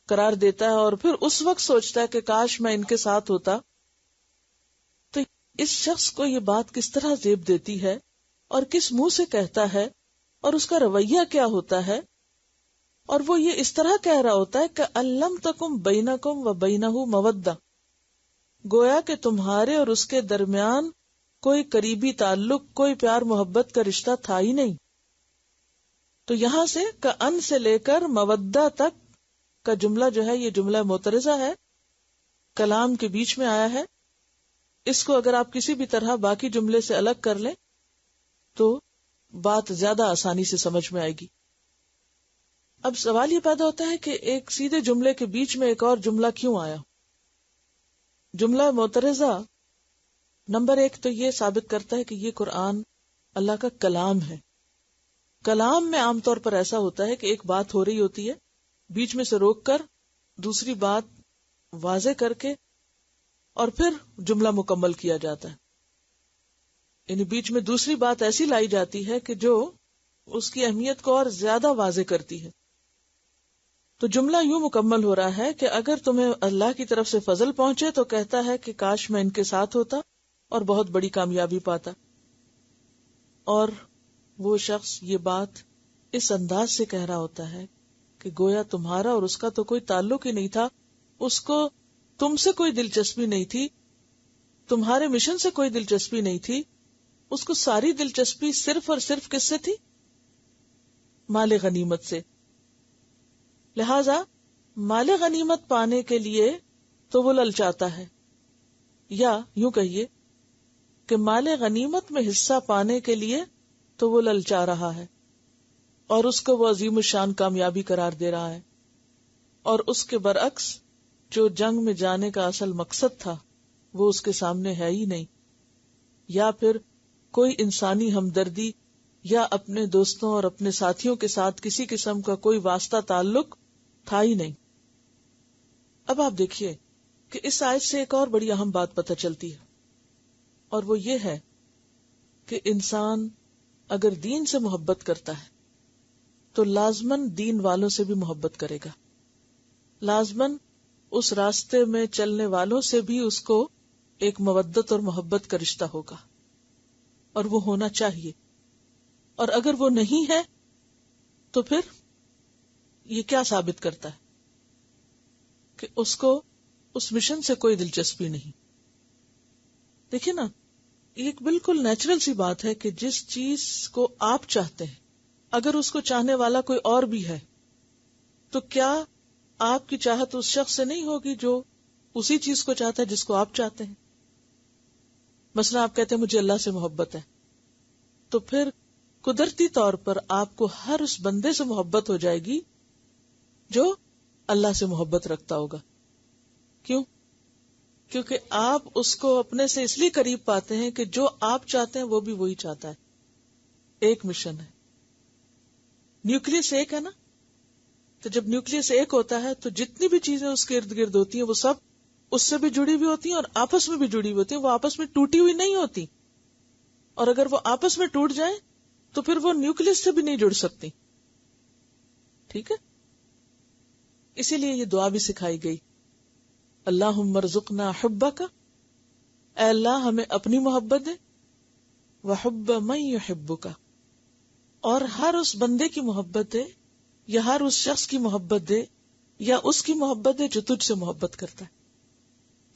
قرار دیتا ہے اور پھر اس وقت سوچتا ہے کہ کاش میں ان کے ساتھ ہوتا، تو اس شخص کو یہ بات کس طرح زیب دیتی ہے اور کس منہ سے کہتا ہے اور اس کا رویہ کیا ہوتا ہے؟ اور وہ یہ اس طرح کہہ رہا ہوتا ہے کہ الم تکم بینکم و بینہ مودہ، گویا کہ تمہارے اور اس کے درمیان کوئی قریبی تعلق، کوئی پیار محبت کا رشتہ تھا ہی نہیں۔ تو یہاں سے کأن سے لے کر مودہ تک کا جملہ جو ہے یہ جملہ معترضہ ہے، کلام کے بیچ میں آیا ہے۔ اس کو اگر آپ کسی بھی طرح باقی جملے سے الگ کر لیں تو بات زیادہ آسانی سے سمجھ میں آئے گی۔ اب سوال یہ پیدا ہوتا ہے کہ ایک سیدھے جملے کے بیچ میں ایک اور جملہ کیوں آیا؟ جملہ معترضہ نمبر 1 تو یہ ثابت کرتا ہے کہ یہ قرآن اللہ کا کلام ہے۔ کلام میں عام طور پر ایسا ہوتا ہے کہ ایک بات ہو رہی ہوتی ہے، بیچ میں سے روک کر دوسری بات واضح کر کے اور پھر جملہ مکمل کیا جاتا ہے، یعنی بیچ میں دوسری بات ایسی لائی جاتی ہے کہ جو اس کی اہمیت کو اور زیادہ واضح کرتی ہے۔ تو جملہ یوں مکمل ہو رہا ہے کہ اگر تمہیں اللہ کی طرف سے فضل پہنچے تو کہتا ہے کہ کاش میں ان کے ساتھ ہوتا اور بہت بڑی کامیابی پاتا۔ اور وہ شخص یہ بات اس انداز سے کہہ رہا ہوتا ہے کہ گویا تمہارا اور اس کا تو کوئی تعلق ہی نہیں تھا، اس کو تم سے کوئی دلچسپی نہیں تھی، تمہارے مشن سے کوئی دلچسپی نہیں تھی، اس کو ساری دلچسپی صرف اور صرف کس سے تھی؟ مال غنیمت سے۔ لہذا مال غنیمت پانے کے لیے تو وہ للچاتا ہے، یا یوں کہیے کہ مال غنیمت میں حصہ پانے کے لیے تو وہ للچا رہا ہے اور اس کو وہ عظیم الشان کامیابی قرار دے رہا ہے، اور اس کے برعکس جو جنگ میں جانے کا اصل مقصد تھا وہ اس کے سامنے ہے ہی نہیں، یا پھر کوئی انسانی ہمدردی یا اپنے دوستوں اور اپنے ساتھیوں کے ساتھ کسی قسم کا کوئی واسطہ تعلق تھا ہی نہیں۔ اب آپ دیکھیے کہ اس آیت سے ایک اور بڑی اہم بات پتہ چلتی ہے، اور وہ یہ ہے کہ انسان اگر دین سے محبت کرتا ہے تو لازماً دین والوں سے بھی محبت کرے گا، لازماً اس راستے میں چلنے والوں سے بھی اس کو ایک مودت اور محبت کا رشتہ ہوگا، اور وہ ہونا چاہیے۔ اور اگر وہ نہیں ہے تو پھر یہ کیا ثابت کرتا ہے؟ کہ اس کو اس مشن سے کوئی دلچسپی نہیں۔ دیکھیں نا، ایک بالکل نیچرل سی بات ہے کہ جس چیز کو آپ چاہتے ہیں اگر اس کو چاہنے والا کوئی اور بھی ہے تو کیا آپ کی چاہت اس شخص سے نہیں ہوگی جو اسی چیز کو چاہتا ہے جس کو آپ چاہتے ہیں. مثلا آپ کہتے ہیں مجھے اللہ سے محبت ہے، تو پھر قدرتی طور پر آپ کو ہر اس بندے سے محبت ہو جائے گی جو اللہ سے محبت رکھتا ہوگا. کیوں؟ کیونکہ آپ اس کو اپنے سے اس لیے قریب پاتے ہیں کہ جو آپ چاہتے ہیں وہ بھی وہی چاہتا ہے. ایک مشن ہے. نیوکلس ایک ہے نا، تو جب نیوکلس ایک ہوتا ہے تو جتنی بھی چیزیں اس کے ارد گرد ہوتی ہیں وہ سب اس سے بھی جڑی ہوئی ہوتی ہیں اور آپس میں بھی جڑی ہوئی ہوتی ہیں. وہ آپس میں ٹوٹی ہوئی نہیں ہوتی، اور اگر وہ آپس میں ٹوٹ جائیں تو پھر وہ نیوکلس سے بھی نہیں جڑ سکتی. ٹھیک ہے، اسی لیے یہ دعا بھی سکھائی گئی، اللہم ارزقنا حبک، اے اللہ ہمیں اپنی محبت دے، وحب من یحبک، اور ہر اس بندے کی محبت دے یا ہر اس شخص کی محبت دے یا اس کی محبت دے جو تجھ سے محبت کرتا ہے.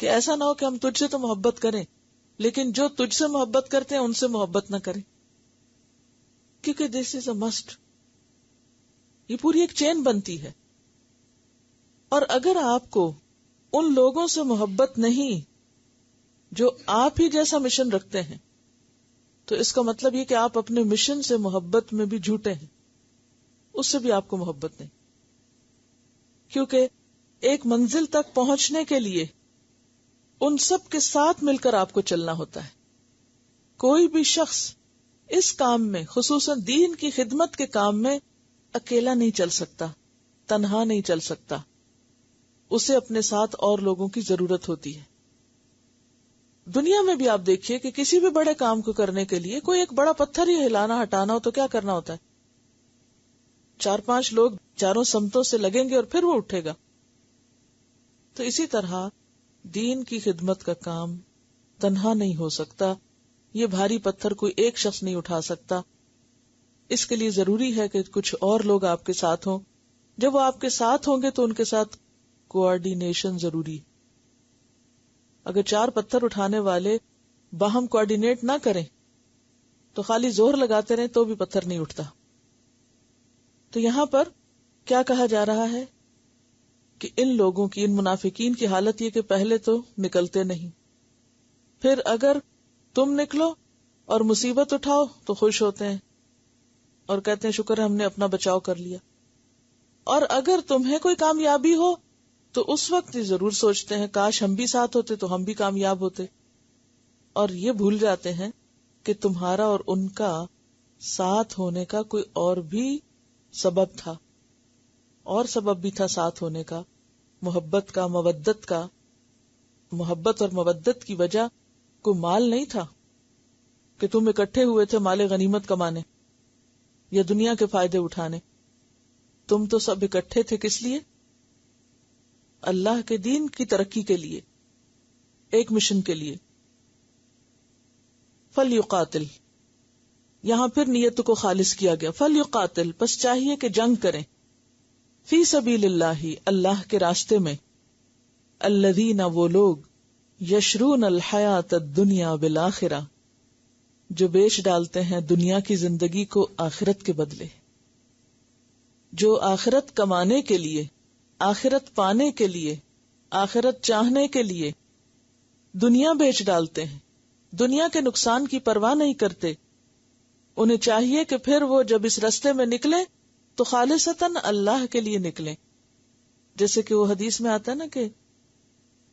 کہ ایسا نہ ہو کہ ہم تجھ سے تو محبت کریں لیکن جو تجھ سے محبت کرتے ہیں ان سے محبت نہ کریں، کیونکہ دس از اے مسٹ. یہ پوری ایک چین بنتی ہے. اور اگر آپ کو ان لوگوں سے محبت نہیں جو آپ ہی جیسا مشن رکھتے ہیں تو اس کا مطلب یہ کہ آپ اپنے مشن سے محبت میں بھی جھوٹے ہیں، اس سے بھی آپ کو محبت نہیں. کیونکہ ایک منزل تک پہنچنے کے لیے ان سب کے ساتھ مل کر آپ کو چلنا ہوتا ہے. کوئی بھی شخص اس کام میں، خصوصاً دین کی خدمت کے کام میں، اکیلا نہیں چل سکتا، تنہا نہیں چل سکتا. اسے اپنے ساتھ اور لوگوں کی ضرورت ہوتی ہے. دنیا میں بھی آپ دیکھیے کہ کسی بھی بڑے کام کو کرنے کے لیے کوئی ایک بڑا پتھر ہی ہلانا ہٹانا ہو تو کیا کرنا ہوتا ہے؟ 4-5 لوگ چاروں سمتوں سے لگیں گے اور پھر وہ اٹھے گا. تو اسی طرح دین کی خدمت کا کام تنہا نہیں ہو سکتا. یہ بھاری پتھر کوئی ایک شخص نہیں اٹھا سکتا. اس کے لیے ضروری ہے کہ کچھ اور لوگ آپ کے ساتھ ہوں. جب وہ آپ کے ساتھ ہوں گے تو ان کے ساتھ کوآرڈینیشن ضروری. اگر 4 پتھر اٹھانے والے باہم کوآرڈینیٹ نہ کریں تو خالی زور لگاتے رہیں تو بھی پتھر نہیں اٹھتا. تو یہاں پر کیا کہا جا رہا ہے کہ ان لوگوں کی، ان منافقین کی حالت یہ کہ پہلے تو نکلتے نہیں، پھر اگر تم نکلو اور مصیبت اٹھاؤ تو خوش ہوتے ہیں اور کہتے ہیں شکر ہے ہم نے اپنا بچاؤ کر لیا، اور اگر تمہیں کوئی کامیابی ہو تو اس وقت یہ ضرور سوچتے ہیں کاش ہم بھی ساتھ ہوتے تو ہم بھی کامیاب ہوتے. اور یہ بھول جاتے ہیں کہ تمہارا اور ان کا ساتھ ہونے کا کوئی اور بھی سبب تھا، اور سبب بھی تھا ساتھ ہونے کا، محبت کا، مودت کا. محبت اور مودت کی وجہ کوئی مال نہیں تھا کہ تم اکٹھے ہوئے تھے مال غنیمت کمانے یا دنیا کے فائدے اٹھانے. تم تو سب اکٹھے تھے کس لیے؟ اللہ کے دین کی ترقی کے لیے، ایک مشن کے لیے. فَلْيُقَاتِلْ، یہاں پھر نیت کو خالص کیا گیا. فَلْيُقَاتِلْ، پس چاہیے کہ جنگ کریں. فی سبیل اللہ، اللہ کے راستے میں. الذین، وہ لوگ، یشرون الحیات الدنیا بالآخرہ، جو بیچ ڈالتے ہیں دنیا کی زندگی کو آخرت کے بدلے. جو آخرت کمانے کے لیے، آخرت پانے کے لیے، آخرت چاہنے کے لیے دنیا بیچ ڈالتے ہیں، دنیا کے نقصان کی پرواہ نہیں کرتے. انہیں چاہیے کہ پھر وہ جب اس راستے میں نکلیں تو خالصتاً اللہ کے لیے نکلیں. جیسے کہ وہ حدیث میں آتا ہے نا کہ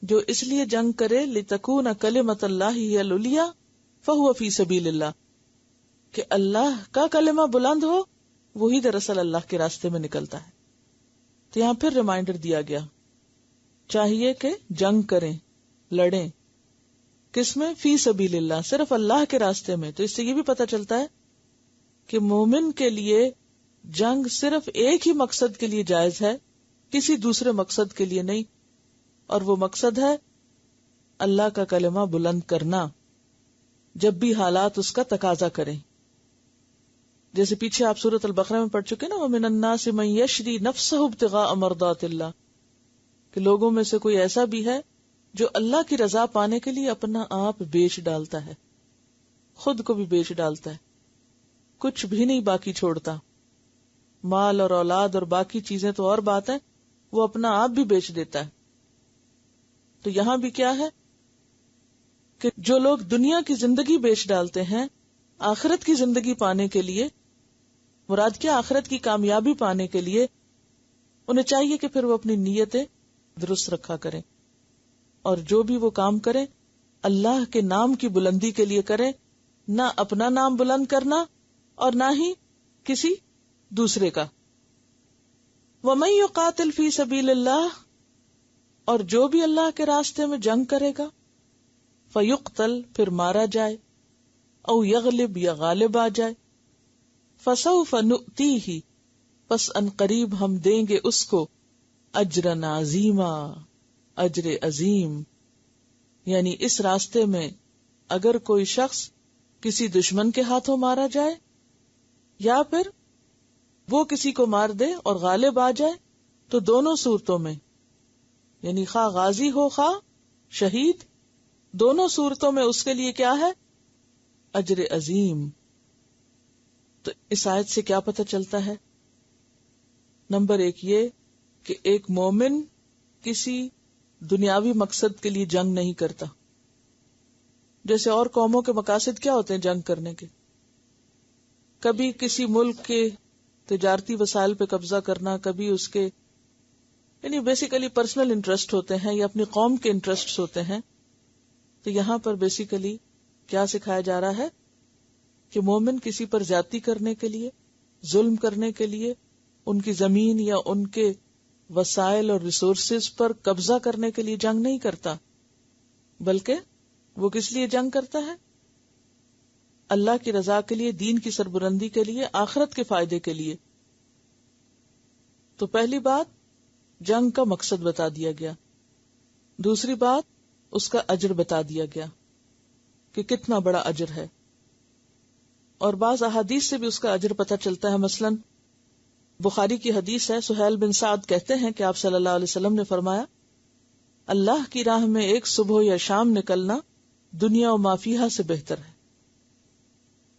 جو اس لیے جنگ کرے لِتَكُونَ كَلِمَةُ اللَّهِ هِيَ الْعُلْيَا فَهُوَ فِي سَبِيلِ اللَّهِ، کہ اللہ کا کلمہ بلند ہو، وہی دراصل اللہ کے راستے میں نکلتا ہے. تو یہاں پھر ریمائنڈر دیا گیا، چاہیے کہ جنگ کریں، لڑیں. کس میں؟ فی سبیل اللہ، صرف اللہ کے راستے میں. تو اس سے یہ بھی پتہ چلتا ہے کہ مومن کے لیے جنگ صرف ایک ہی مقصد کے لیے جائز ہے، کسی دوسرے مقصد کے لیے نہیں، اور وہ مقصد ہے اللہ کا کلمہ بلند کرنا جب بھی حالات اس کا تقاضا کریں. جیسے پیچھے آپ سورۃ البقرہ میں پڑھ چکے نا، وَمِنَ النَّاسِ مَن يَشْرِي نَفْسَهُ ابْتِغَاءَ مَرْضَاتِ اللَّهِ، کہ لوگوں میں سے کوئی ایسا بھی ہے جو اللہ کی رضا پانے کے لیے اپنا آپ بیچ ڈالتا ہے، خود کو بھی بیچ ڈالتا ہے، کچھ بھی نہیں باقی چھوڑتا. مال اور اولاد اور باقی چیزیں تو اور بات ہے، وہ اپنا آپ بھی بیچ دیتا ہے. تو یہاں بھی کیا ہے کہ جو لوگ دنیا کی زندگی بیچ ڈالتے ہیں آخرت کی زندگی پانے کے لیے، مراد کیا آخرت کی کامیابی پانے کے لیے، انہیں چاہیے کہ پھر وہ اپنی نیتیں درست رکھا کریں، اور جو بھی وہ کام کریں اللہ کے نام کی بلندی کے لیے کریں، نہ اپنا نام بلند کرنا اور نہ ہی کسی دوسرے کا۔ وَمَن يُقَاتِلْ فِي سَبِيلِ اللَّهِ، اور جو بھی اللہ کے راستے میں جنگ کرے گا، فَيُقْتَلْ، پھر مارا جائے، او یغلب، یا غالب آ جائے، فَسَوْفَ نُؤْتِيهِ، پس ان قریب ہم دیں گے اس کو، اجرًا عظیما، اجر عظیم۔ یعنی اس راستے میں اگر کوئی شخص کسی دشمن کے ہاتھوں مارا جائے یا پھر وہ کسی کو مار دے اور غالب آ جائے، تو دونوں صورتوں میں، یعنی خواہ غازی ہو خواہ شہید، دونوں صورتوں میں اس کے لیے کیا ہے؟ اجر عظیم۔ تو اس آیت سے کیا پتہ چلتا ہے؟ نمبر ایک یہ کہ ایک مومن کسی دنیاوی مقصد کے لیے جنگ نہیں کرتا۔ جیسے اور قوموں کے مقاصد کیا ہوتے ہیں جنگ کرنے کے؟ کبھی کسی ملک کے تجارتی وسائل پہ قبضہ کرنا، کبھی اس کے یعنی بیسیکلی پرسنل انٹرسٹ ہوتے ہیں یا اپنی قوم کے انٹرسٹ ہوتے ہیں۔ تو یہاں پر بیسیکلی کیا سکھایا جا رہا ہے کہ مومن کسی پر زیادتی کرنے کے لیے، ظلم کرنے کے لیے، ان کی زمین یا ان کے وسائل اور ریسورسز پر قبضہ کرنے کے لیے جنگ نہیں کرتا، بلکہ وہ کس لیے جنگ کرتا ہے؟ اللہ کی رضا کے لیے، دین کی سربلندی کے لیے، آخرت کے فائدے کے لیے۔ تو پہلی بات جنگ کا مقصد بتا دیا گیا، دوسری بات اس کا اجر بتا دیا گیا کہ کتنا بڑا اجر ہے، اور بعض احادیث سے بھی اس کا اجر پتہ چلتا ہے۔ مثلا بخاری کی حدیث ہے، سہیل بن سعد کہتے ہیں کہ آپ صلی اللہ علیہ وسلم نے فرمایا، اللہ کی راہ میں ایک صبح یا شام نکلنا دنیا و ما فیہا سے بہتر ہے۔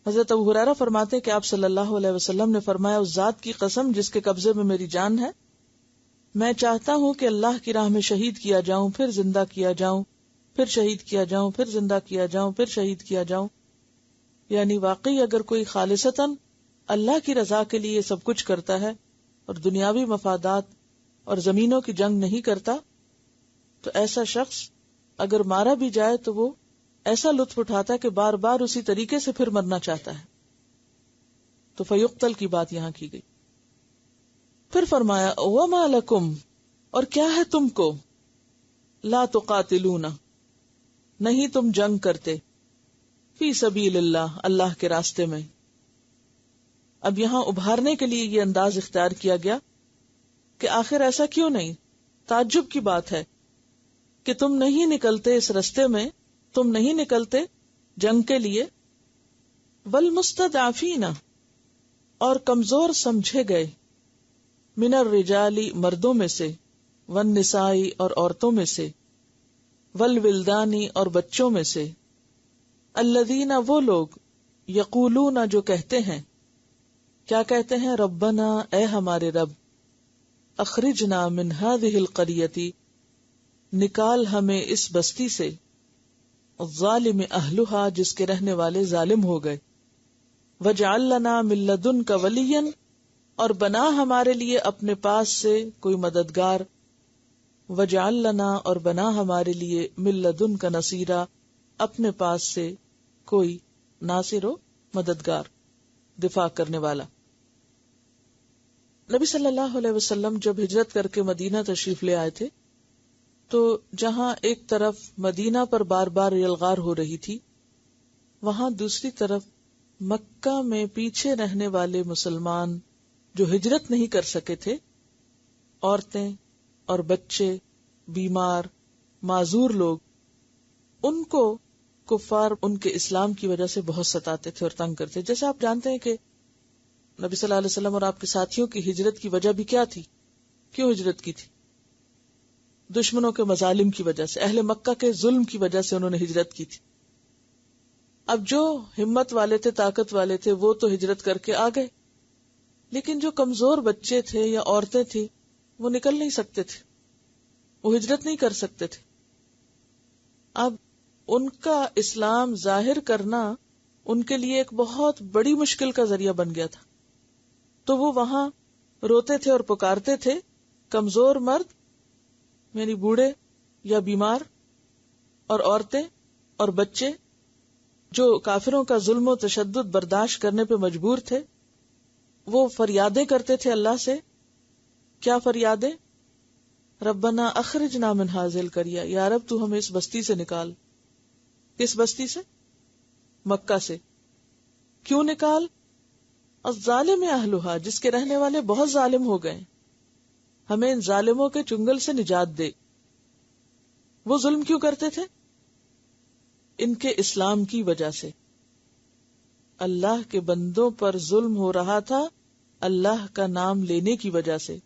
حضرت ابو ہریرہ فرماتے ہیں کہ آپ صلی اللہ علیہ وسلم نے فرمایا، اس ذات کی قسم جس کے قبضے میں میری جان ہے، میں چاہتا ہوں کہ اللہ کی راہ میں شہید کیا جاؤں، پھر زندہ کیا جاؤں، پھر شہید کیا جاؤں، پھر زندہ کیا جاؤں، پھر شہید کیا جاؤں۔ یعنی واقعی اگر کوئی خالصتاً اللہ کی رضا کے لیے سب کچھ کرتا ہے اور دنیاوی مفادات اور زمینوں کی جنگ نہیں کرتا، تو ایسا شخص اگر مارا بھی جائے تو وہ ایسا لطف اٹھاتا ہے کہ بار بار اسی طریقے سے پھر مرنا چاہتا ہے۔ تو فیقتل کی بات یہاں کی گئی۔ پھر فرمایا وما لکم، اور کیا ہے تم کو، لا تقاتلون، نہیں تم جنگ کرتے، فی سبیل اللہ، اللہ کے راستے میں۔ اب یہاں ابھارنے کے لیے یہ انداز اختیار کیا گیا کہ آخر ایسا کیوں نہیں؟ تعجب کی بات ہے کہ تم نہیں نکلتے اس راستے میں، تم نہیں نکلتے جنگ کے لیے، والمستضعفین، اور کمزور سمجھے گئے، من الرجال، مردوں میں سے، والنساء، اور عورتوں میں سے، والولدان، اور بچوں میں سے، الذین، وہ لوگ، یقولون، جو کہتے ہیں، کیا کہتے ہیں؟ ربنا، اے ہمارے رب، اخرجنا من هذه القریۃ، نکال ہمیں اس بستی سے، الظالم اہلها، جس کے رہنے والے ظالم ہو گئے، واجعل لنا من لدنک ولیا، اور بنا ہمارے لیے اپنے پاس سے کوئی مددگار، واجعل لنا، اور بنا ہمارے لیے من لدنک نصیرا، اپنے پاس سے کوئی ناصر و مددگار، دفاع کرنے والا۔ نبی صلی اللہ علیہ وسلم جب ہجرت کر کے مدینہ تشریف لے آئے تھے تو جہاں ایک طرف مدینہ پر بار بار یلغار ہو رہی تھی، وہاں دوسری طرف مکہ میں پیچھے رہنے والے مسلمان جو ہجرت نہیں کر سکے تھے، عورتیں اور بچے، بیمار، معذور لوگ، ان کو کفار ان کے اسلام کی وجہ سے بہت ستاتے تھے اور تنگ کرتے۔ جیسے آپ جانتے ہیں کہ نبی صلی اللہ علیہ وسلم اور آپ کے ساتھیوں کی ہجرت کی وجہ بھی کیا تھی؟ کیوں ہجرت کی تھی؟ دشمنوں کے مظالم کی وجہ سے، اہل مکہ کے ظلم کی وجہ سے انہوں نے ہجرت کی تھی۔ اب جو ہمت والے تھے، طاقت والے تھے، وہ تو ہجرت کر کے آ گئے، لیکن جو کمزور بچے تھے یا عورتیں تھیں وہ نکل نہیں سکتے تھے، وہ ہجرت نہیں کر سکتے تھے۔ اب ان کا اسلام ظاہر کرنا ان کے لیے ایک بہت بڑی مشکل کا ذریعہ بن گیا تھا، تو وہ وہاں روتے تھے اور پکارتے تھے، کمزور مرد یعنی بوڑھے یا بیمار، اور عورتیں اور بچے جو کافروں کا ظلم و تشدد برداشت کرنے پہ مجبور تھے، وہ فریادیں کرتے تھے اللہ سے. کیا فریادیں؟ ربنا اخرجنا من هذه القرية، یا رب تو ہمیں اس بستی سے نکال. کس بستی سے؟ مکہ سے. کیوں نکال؟ الظالم اہلها، جس کے رہنے والے بہت ظالم ہو گئے، ہمیں ان ظالموں کے چنگل سے نجات دے. وہ ظلم کیوں کرتے تھے؟ ان کے اسلام کی وجہ سے. اللہ کے بندوں پر ظلم ہو رہا تھا اللہ کا نام لینے کی وجہ سے.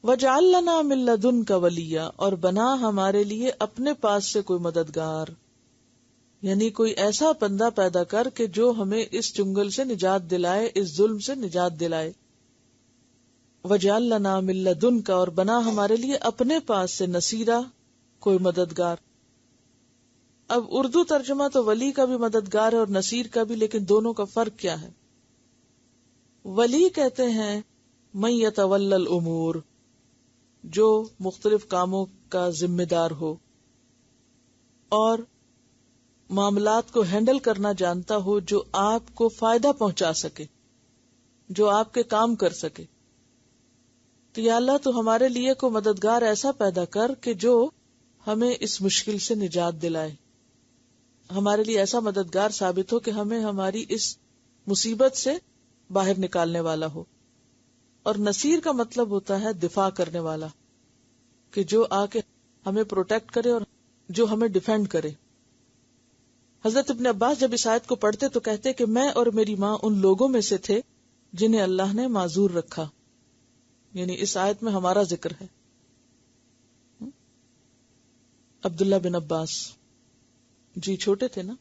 وَجَعَلْ لَنَا مِن لَّدُنْكَ وَلِيًّا، اور بنا ہمارے لیے اپنے پاس سے کوئی مددگار، یعنی کوئی ایسا بندہ پیدا کر کہ جو ہمیں اس چنگل سے نجات دلائے، اس ظلم سے نجات دلائے. وَجَعَلْ لَنَا مِن لَّدُنْكَ، اور بنا ہمارے لیے اپنے پاس سے نصیرا، کوئی مددگار. اب اردو ترجمہ تو ولی کا بھی مددگار ہے اور نصیر کا بھی، لیکن دونوں کا فرق کیا ہے؟ ولی کہتے ہیں من یتولی الامور، جو مختلف کاموں کا ذمہ دار ہو اور معاملات کو ہینڈل کرنا جانتا ہو، جو آپ کو فائدہ پہنچا سکے، جو آپ کے کام کر سکے. تو یا اللہ تو ہمارے لیے کو مددگار ایسا پیدا کر کہ جو ہمیں اس مشکل سے نجات دلائے، ہمارے لیے ایسا مددگار ثابت ہو کہ ہمیں ہماری اس مصیبت سے باہر نکالنے والا ہو. اور نصیر کا مطلب ہوتا ہے دفاع کرنے والا، کہ جو آ کے ہمیں پروٹیکٹ کرے اور جو ہمیں ڈیفینڈ کرے. حضرت ابن عباس جب اس آیت کو پڑھتے تو کہتے کہ میں اور میری ماں ان لوگوں میں سے تھے جنہیں اللہ نے معذور رکھا، یعنی اس آیت میں ہمارا ذکر ہے. عبداللہ بن عباس جی چھوٹے تھے نا.